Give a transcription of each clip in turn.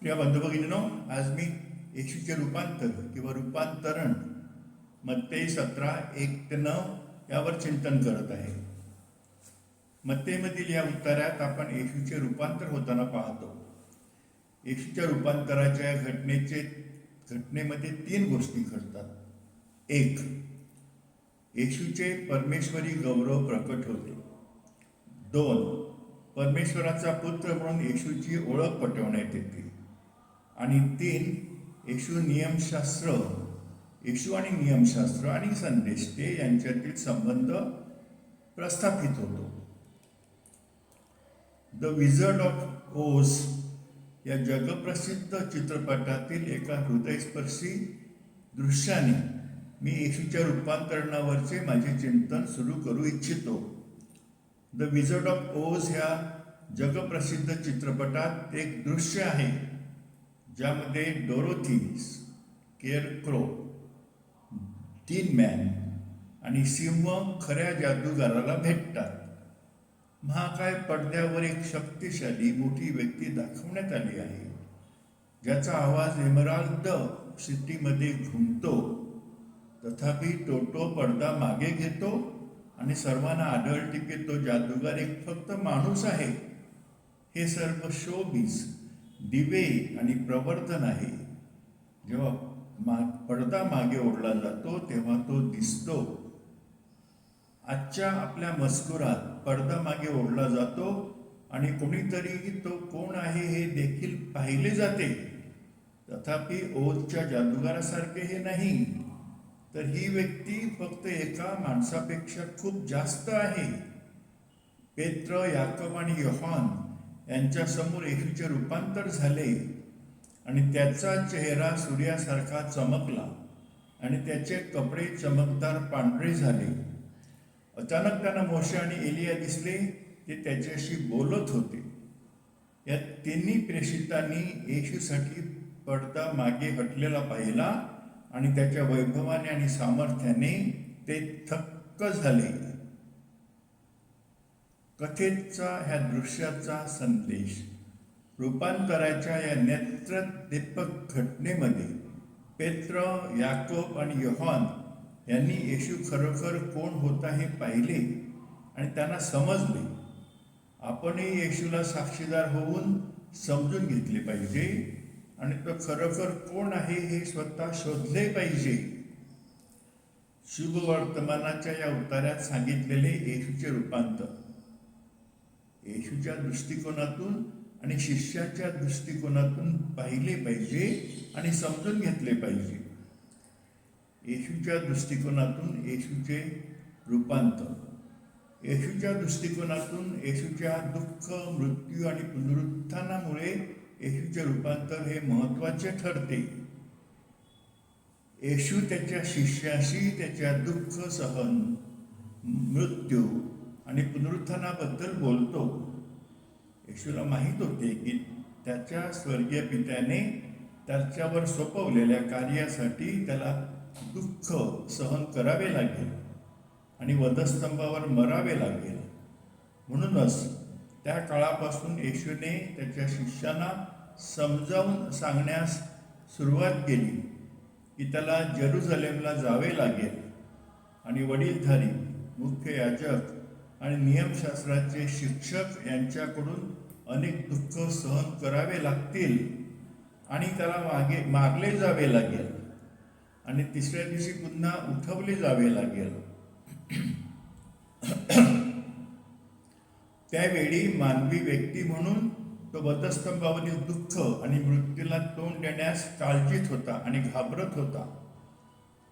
प्रिय बंधू भगिनींनो, आज मी येशूचे रूपांतर किंवा रूपांतरण मत्तेई 17:1-9 यावर चिंतन करत आहे. मत्तेईमधील या उत्तरात आपण येशूचे रूपांतर होताना पाहतो. येशूच्या रूपांतराच्या घटनेमध्ये 3 गोष्टी घडतात. 1. येशूचे परमेश्वरी गौरव प्रकट होते. 2. परमेश्वराचा पुत्र म्हणून येशूची ओळख पटवण्यात येते. आणि 3. येशू आणि नियमशास्त्र आणि संदेश ते यांच्यातील संबंध प्रस्थापित होतो. द विझर्ड ऑफ ओज या जगप्रसिद्ध चित्रपटातील एका हृदयस्पर्शी दृश्याने मी येशूच्या रूपांतरणावरचे माझे चिंतन सुरू करू इच्छितो. द विझर्ड ऑफ ओज ह्या जगप्रसिद्ध चित्रपटात एक दृश्य आहे ज्यामध्ये डोरोथी, स्केअरक्रो, टीन मॅन आणि सिंह खऱ्या जादूगाराला भेटतात. महाकाय पडद्यावर एक शक्तिशाली मोठी व्यक्ती दाखवण्यात आली आहे ज्याचा आवाज एमराल्ड सिटीमध्ये घुमतो. तथापि टोटो पडदा मागे घेतो आणि सर्वांना आढळते की तो जादूगार एक फक्त माणूस आहे. हे सर्व शोबीज, दिवे आणि प्रवर्धन आहे. जेव्हा पडदा मागे ओढला जातो तेव्हा तो दिसतो. आजच्या आपल्या मजकुरात पडदा मागे ओढला जातो आणि कोणीतरी तो कोण आहे हे देखील पाहिले जाते. तथापि ओजच्या जादूगारासारखे हे नाही, तर ही व्यक्ती फक्त एका माणसापेक्षा खूप जास्त आहे. पेत्र, याकब आणि योहान यांच्यासमोर येशूचे रूपांतर झाले आणि त्याचा चेहरा सूर्यासारखा चमकला आणि त्याचे कपडे चमकदार पांढरे झाले. अचानक त्यांना मोशे आणि एलिया दिसले, ते त्याच्याशी बोलत होते. या तिन्ही प्रेषितांनी येशूसाठी पडदा मागे हटलेला पाहिला आणि त्याच्या वैभवाने आणि सामर्थ्याने ते थक्क झाले. कथेचा ह्या दृश्याचा संदेश, रूपांतराच्या या नेत्रदीपक घटनेमध्ये पेत्र, याकोब आणि योहान यांनी येशू खरोखर कोण होता हे पाहिले आणि त्यांना समजले. आपणही येशूला साक्षीदार होऊन समजून घेतले पाहिजे आणि तो खरोखर कोण आहे हे स्वतः शोधले पाहिजे. शुभवर्तमानाच्या या उतार्यात सांगितलेले येशूचे रूपांतर येशूच्या दृष्टिकोनातून आणि शिष्याच्या दृष्टिकोनातून पाहिले पाहिजे आणि समजून घेतले पाहिजे. येशूच्या दृष्टिकोनातून येशूचे रूपांतर, येशूच्या दृष्टिकोनातून येशूच्या दुःख, मृत्यू आणि पुनरुत्थानामुळे येशूचे रूपांतर हे महत्त्वाचे ठरते. येशू त्याच्या शिष्याशी त्याच्या दुःख, सहन, मृत्यू आणि पुनरुत्थानाबद्दल बोलतो. येशूला माहीत होते की त्याच्या स्वर्गीय पित्याने त्याच्यावर सोपवलेल्या कार्यासाठी त्याला दुःख सहन करावे लागेल आणि वधस्तंभावर मरावे लागेल. म्हणूनच त्या काळापासून येशूने त्याच्या शिष्यांना समजावून सांगण्यास सुरुवात केली की त्याला जेरुसलेमला जावे लागेल आणि वडीलधारी, मुख्य याजक आणि नियमशास्त्राचे शिक्षक यांच्याकडून अनेक दुःख सहन करावे लागतील आणि त्याला मारले जावे लागेल आणि तिसऱ्या दिवशी पुन्हा उठवले जावे लागेल. त्यावेळी मानवी व्यक्ती म्हणून तो वधस्तंभावरील दुःख आणि मृत्यूला तोंड देण्यास काळजीत होता आणि घाबरत होता.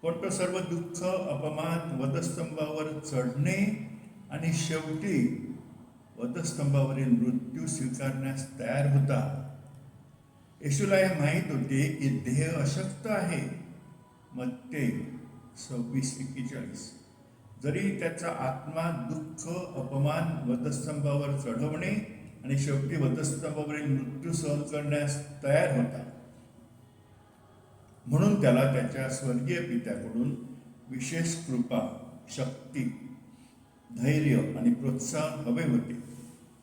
पण तो सर्व दुःख, अपमान, वधस्तंभावर चढणे आणि शेवटी वधस्तंभावरील मृत्यू स्वीकारण्यास तयार होता. येशूला हे माहीत होते की देह अशक्त आहे. मत्ते 26:41. जरी त्याचा आत्मा दुःख, अपमान, वधस्तंभावर चढवणे आणि शेवटी वधस्तंभावरील मृत्यू सहन करण्यास तयार होता. म्हणून त्याला त्याच्या स्वर्गीय पित्याकडून विशेष कृपा, शक्ती, धैर्य आणि प्रोत्साहन हवे होते,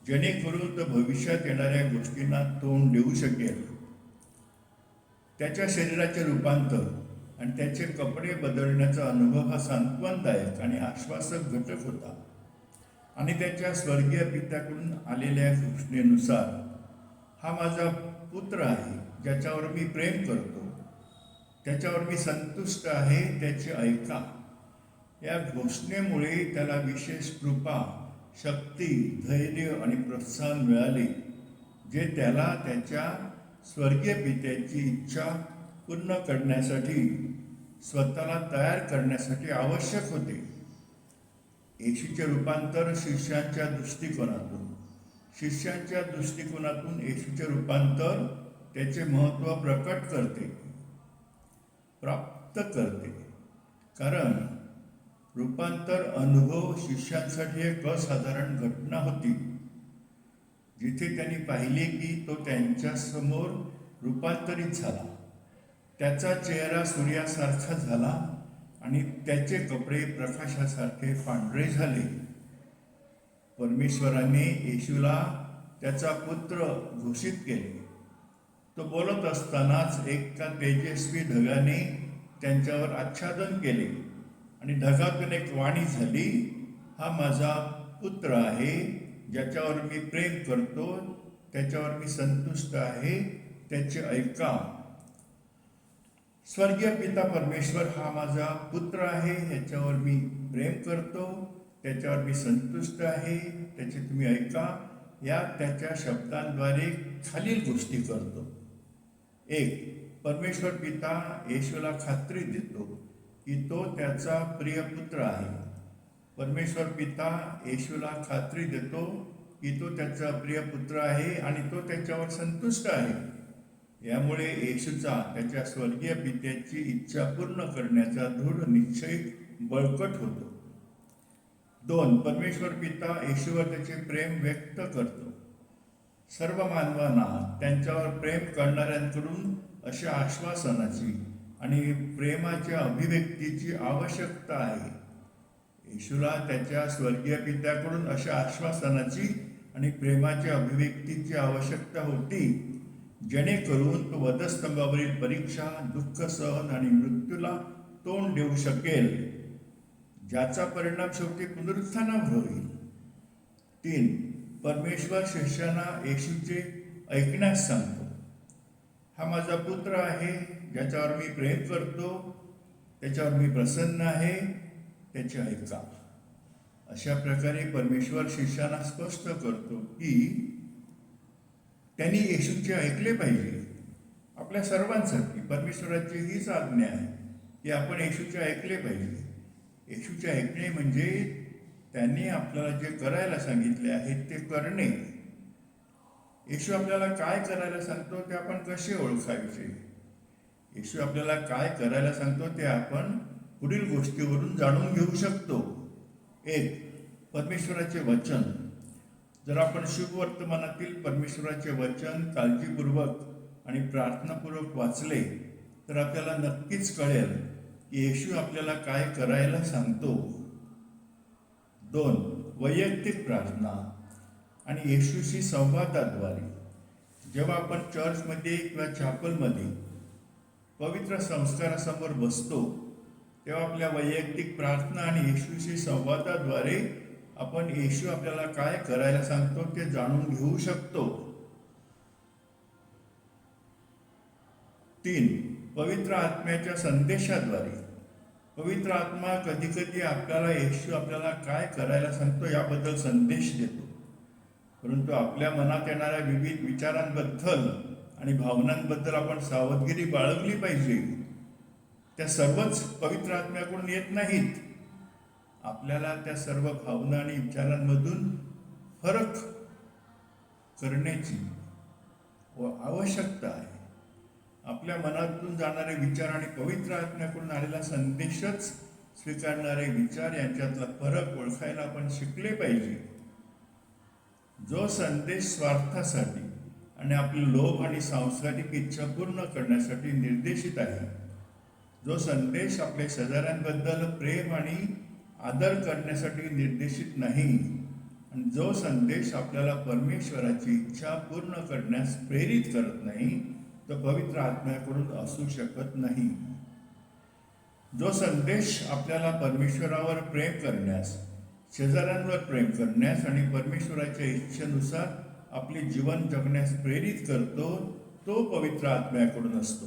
जेणेकरून तो भविष्यात येणाऱ्या गोष्टींना तोंड देऊ शकेल. त्याच्या शरीराचे रूपांतर आणि त्याचे कपडे बदलण्याचा अनुभव हा सांत्वनदायक आणि आश्वासक घटक होता. आणि त्याच्या स्वर्गीय पित्याकडून आलेल्या घोषणेनुसार हा माझा पुत्र आहे, ज्याच्यावर मी प्रेम करतो, त्याच्यावर मी संतुष्ट आहे, त्याचे ऐका. या घोषणेमुळे त्याला विशेष कृपा, शक्ती, धैर्य आणि प्रोत्साहन मिळाले, जे त्याला त्याच्या स्वर्गीय पित्याची इच्छा पूर्ण करण्यासाठी, स्वतःला तयार करण्यासाठी आवश्यक होते. येशूचे रूपांतर शिष्यांच्या दृष्टिकोनातून येशूचे रूपांतर त्याचे महत्त्व प्राप्त करते. कारण रूपांतर अनुभव शिष्यांसाठी एक असाधारण घटना होती, जिथे त्यांनी पाहिले की तो त्यांच्यासमोर रूपांतरित झाला. त्याचा चेहरा सूर्यासारखा झाला आणि त्याचे कपडे प्रकाशासारखे पांढरे झाले. परमेश्वराने येशूला त्याचा पुत्र घोषित केले. तो बोलत असतानाच एका तेजस्वी ढगाने त्यांच्यावर आच्छादन केले आणि ढगातून एक वाणी झाली, हा माझा पुत्र आहे, ज्याच्यावर मी प्रेम करतो, त्याच्यावर मी संतुष्ट आहे, त्याचे ऐका. स्वर्गीय पिता परमेश्वर हा माझा पुत्र आहे, ह्याच्यावर मी प्रेम करतो, त्याच्यावर मी संतुष्ट आहे, त्याचे तुम्ही ऐका. या त्याच्या शब्दांद्वारे खालील गोष्टी करतो. 1. परमेश्वर पिता येशूला खात्री देतो की तो त्याचा प्रिय पुत्र आहे. परमेश्वर पिता येशूला खात्री देतो की तो त्याचा प्रिय पुत्र आहे आणि तो त्याच्यावर संतुष्ट आहे. यामुळे येशूचा त्याच्या स्वर्गीय पित्याची इच्छा पूर्ण करण्याचा दृढ निश्चय बळकट होतो. 2. परमेश्वर पिता येशूवर त्याचे प्रेम व्यक्त करतो. सर्व मानवांना त्यांच्यावर प्रेम करणाऱ्यांकडून अशा आश्वासनाची आणि प्रेमाच्या अभिव्यक्तीची आवश्यकता आहे. येशूला त्याच्या स्वर्गीय पित्याकडून अशा आश्वासनाची आणि प्रेमाच्या अभिव्यक्तीची आवश्यकता होती, जेणेकरून तो वधस्तंभावरील परीक्षा, दुःख सहन आणि मृत्यूला तोंड देऊ शकेल, ज्याचा परिणाम शेवटी पुनरुत्थानावर होईल. 3. परमेश्वर शिष्यांना येशूचे ऐकण्यास सांगतो. हा माझा पुत्र आहे, ज्याच्यावर मी प्रेम करतो, त्याच्यावर मी प्रसन्न आहे, त्याचे ऐका. अशा प्रकारे परमेश्वर शिष्यांना स्पष्ट करतो की त्यांनी येशूचे ऐकले पाहिजे. आपल्या सर्वांसाठी परमेश्वराची हीच आज्ञा आहे की आपण येशूचे ऐकले पाहिजे. येशूचे ऐकणे म्हणजे त्यांनी आपल्याला जे करायला सांगितले आहे ते करणे. येशू आपल्याला काय करायला सांगतो ते आपण कसे ओळखायचे? येशू आपल्याला काय करायला सांगतो ते आपण पुढील गोष्टीवरून जाणून घेऊ शकतो. 1. परमेश्वराचे वचन. जर आपण शुभवर्तमानातील परमेश्वराचे वचन काळजीपूर्वक आणि प्रार्थनापूर्वक वाचले तर आपल्याला नक्कीच कळेल की येशू आपल्याला काय करायला सांगतो. 2. वैयक्तिक प्रार्थना आणि येशूशी संवादाद्वारे. जेव्हा आपण चर्चमध्ये किंवा चॅपलमध्ये पवित्र संस्कारासमोर बसतो तेव्हा आपल्या वैयक्तिक प्रार्थना आणि येशूशी संवादाद्वारे आपण येशू आपल्याला काय करायला सांगतो ते जाणून घेऊ शकतो. 3. पवित्र आत्म्याच्या संदेशाद्वारे. पवित्र आत्मा कधीकधी आपल्याला येशू आपल्याला काय करायला सांगतो याबद्दल संदेश देतो, परंतु आपल्या मनात येणाऱ्या विविध विचारांबद्दल आणि भावनांबद्दल आपण सावधगिरी बाळगली पाहिजे. त्या सर्वच पवित्र आत्म्याकडून येत नाहीत. आपल्याला त्या सर्व भावना आणि विचारांमधून फरक करण्याची आवश्यकता आहे. आपल्या मनातून जाणारे विचार आणि पवित्र आत्म्याकडून आलेला संदेशच स्वीकारणारे विचार यांच्यातला फरक ओळखायला आपण शिकले पाहिजे. जो संदेश स्वार्थासाठी आणि आपली लोभ आणि सांसारिक इच्छा पूर्ण करण्यासाठी निर्देशित आहे, जो संदेश आपल्या शेजाऱ्यांबद्दल प्रेम आणि आदर करण्यासाठी निर्देशित नाही, आणि जो संदेश आपल्याला परमेश्वराची इच्छा पूर्ण करण्यास प्रेरित करत नाही, तो पवित्र आत्म्याकडून असू शकत नाही. जो संदेश आपल्याला परमेश्वरावर प्रेम करण्यास, शेजाऱ्यांवर प्रेम करण्यास आणि परमेश्वराच्या इच्छेनुसार आपले जीवन जगण्यास प्रेरित करतो, तो पवित्र आत्म्याकडून असतो.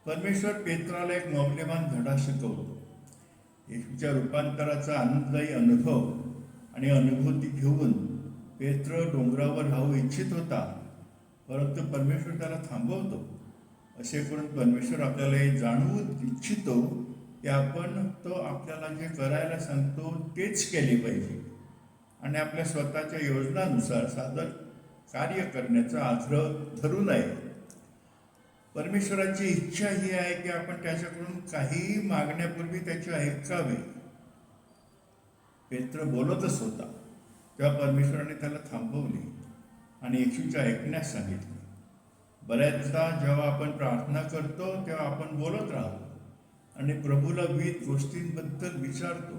परमेश्वर पेत्राला एक मौल्यवान धडा शिकवतो. येशूच्या रूपांतराचा आनंददायी अनुभव आणि अनुभूती घेऊन पेत्र डोंगरावर राहू इच्छित होता, परंतु परमेश्वर त्याला थांबवतो. असे करून परमेश्वर आपल्याला हे जाणवू इच्छितो की आपण तो आपल्याला जे करायला सांगतो तेच केले पाहिजे आणि आपल्या स्वतःच्या योजनानुसार सादर कार्य करण्याचा आग्रह धरू नये. परमेश्वराची इच्छा ही आहे की आपण त्याच्याकडून काहीही मागण्यापूर्वी त्याचे ऐकावे. पेत्र बोलतच होता तेव्हा परमेश्वराने त्याला थांबवले आणि येशूच्या ऐकण्यास सांगितले. बऱ्याचदा जेव्हा आपण प्रार्थना करतो तेव्हा आपण बोलत राहतो आणि प्रभूला विविध गोष्टींबद्दल विचारतो.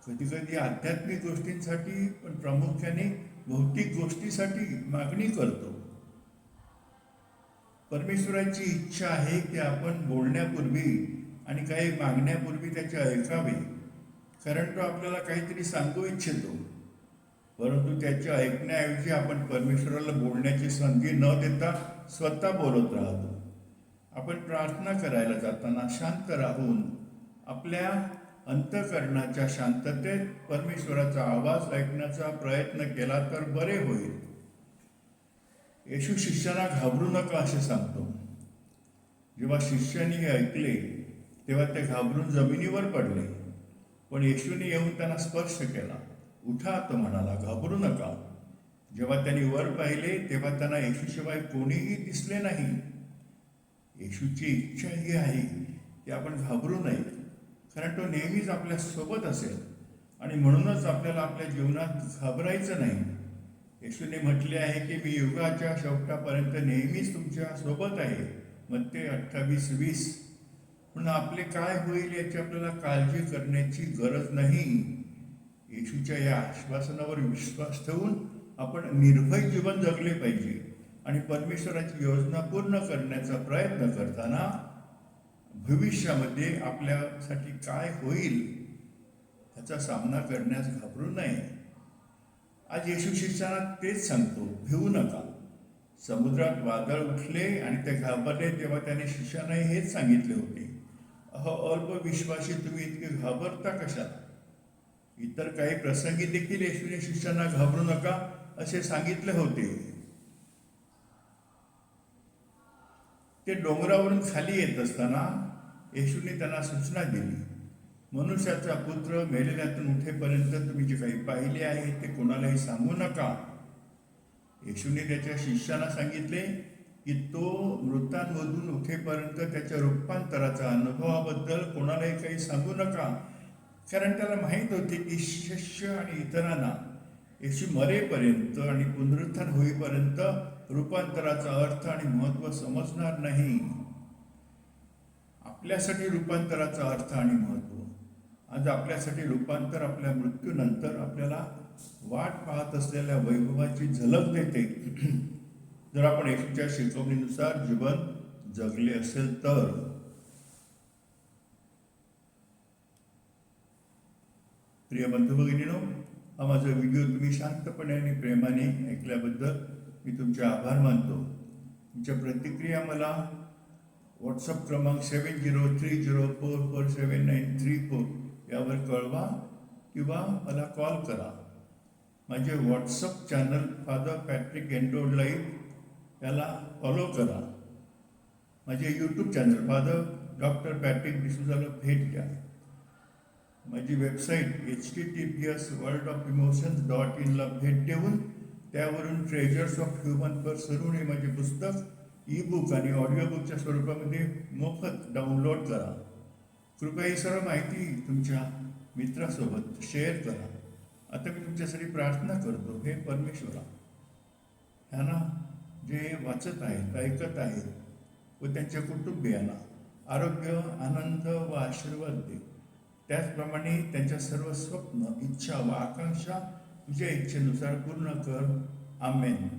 कधी कधी आध्यात्मिक गोष्टींसाठी, पण प्रामुख्याने भौतिक गोष्टीसाठी मागणी करतो. परमेश्वराची इच्छा आहे की आपण बोलण्यापूर्वी आणि काही मागण्यापूर्वी त्याचे ऐकावे, कारण तो आपल्याला काहीतरी सांगू इच्छितो. परंतु त्याच्या ऐकण्याऐवजी आपण परमेश्वराला बोलण्याची संधी न देता स्वतः बोलत राहतो. आपण प्रार्थना करायला जाताना शांत राहून आपल्या अंतःकरणाच्या शांततेत परमेश्वराचा आवाज ऐकण्याचा प्रयत्न केला तर बरे होईल. येशू शिष्यांना घाबरू नका असे सांगतो. जेव्हा शिष्यांनी हे ऐकले तेव्हा ते घाबरून जमिनीवर पडले, पण येशूने येऊन त्यांना स्पर्श केला. उठा, तो म्हणाला, घाबरू नका. जेव्हा त्यांनी वर पाहिले तेव्हा त्यांना येशूशिवाय कोणीही दिसले नाही. येशूची इच्छा ही आहे की आपण घाबरू नये, कारण तो नेहमीच आपल्या सोबत असेल आणि म्हणूनच आपल्याला आपल्या जीवनात घाबरायचं नाही. येशूने म्हटले आहे की मी युगाच्या शेवटापर्यंत नेहमीच तुमच्या सोबत आहे, मत्ते 28:20. म्हणून आपले काय होईल याची आपल्याला काळजी करण्याची गरज नाही. येशूच्या या आश्वासनावर विश्वास ठेवून आपण निर्भय जीवन जगले पाहिजे आणि परमेश्वराची योजना पूर्ण करण्याचा प्रयत्न करताना भविष्यामध्ये आपल्यासाठी काय होईल त्याचा सामना करण्यास घाबरू नये. आज येशू शिष्यांना तेच सांगतो, भिवू नका. समुद्रात वादळ उठले आणि ते घाबरले तेव्हा त्याने शिष्यांनाही हेच सांगितले होते, अल्प विश्वासी, तुम्ही इतके घाबरता कशात? इतर काही प्रसंगी देखील येशूने शिष्यांना घाबरू नका असे सांगितले होते. ते डोंगरावरून खाली येत असताना येशूने त्यांना सूचना दिली, मनुष्याचा पुत्र मेलेल्यातून उठेपर्यंत तुम्ही जे काही पाहिले आहे ते कोणालाही सांगू नका. येशूने त्याच्या शिष्यांना सांगितले की तो मृतांमधून उठेपर्यंत त्याच्या रूपांतराचा अनुभवाबद्दल कोणालाही काही सांगू नका, कारण त्याला माहीत होते की शिष्य आणि इतरांना येशू मरेपर्यंत आणि पुनरुत्थान होईपर्यंत रूपांतराचा अर्थ आणि महत्त्व समजणार नाही. आपल्यासाठी रूपांतराचा अर्थ आणि महत्त्व, आज आपल्यासाठी रूपांतर आपल्या मृत्यूनंतर आपल्याला वाट पाहत असलेल्या वैभवाची झलक देते, जर आपण येशूच्या शिकवणीनुसार जीवन जगले असेल तर. प्रिय बंधू भगिनीनो, हा माझा व्हिडिओ तुम्ही शांतपणे आणि प्रेमाने ऐकल्याबद्दल मी तुमचे आभार मानतो. तुमच्या प्रतिक्रिया मला व्हॉट्सअप क्रमांक 7030447934 यावर कळवा किंवा मला कॉल करा. माझे व्हॉट्सअप चॅनल फादर पॅट्रिक एंडोड लाईव्ह याला फॉलो करा. माझे YouTube channel Father doctor Patrick डिसूजाला भेट द्या. माझी वेबसाईट https://worldofemotions.in ला भेट देऊन त्यावरून ट्रेजर्स ऑफ ह्युमन पर्सनून हे माझे पुस्तक ई-बुक आणि ऑडिओबुकच्या स्वरूपामध्ये मोफत डाउनलोड करा. कृपया ही सर्व माहिती तुमच्या मित्रासोबत शेअर करा. आता मी तुमच्यासाठी प्रार्थना करतो. हे परमेश्वरा, ह्यांना जे वाचत आहेत, ऐकत आहेत व त्यांच्या कुटुंबियांना आरोग्य, आनंद व आशीर्वाद दे. त्याचप्रमाणे त्यांच्या सर्व स्वप्न, इच्छा व आकांक्षा तुझ्या इच्छेनुसार पूर्ण कर. आमेन.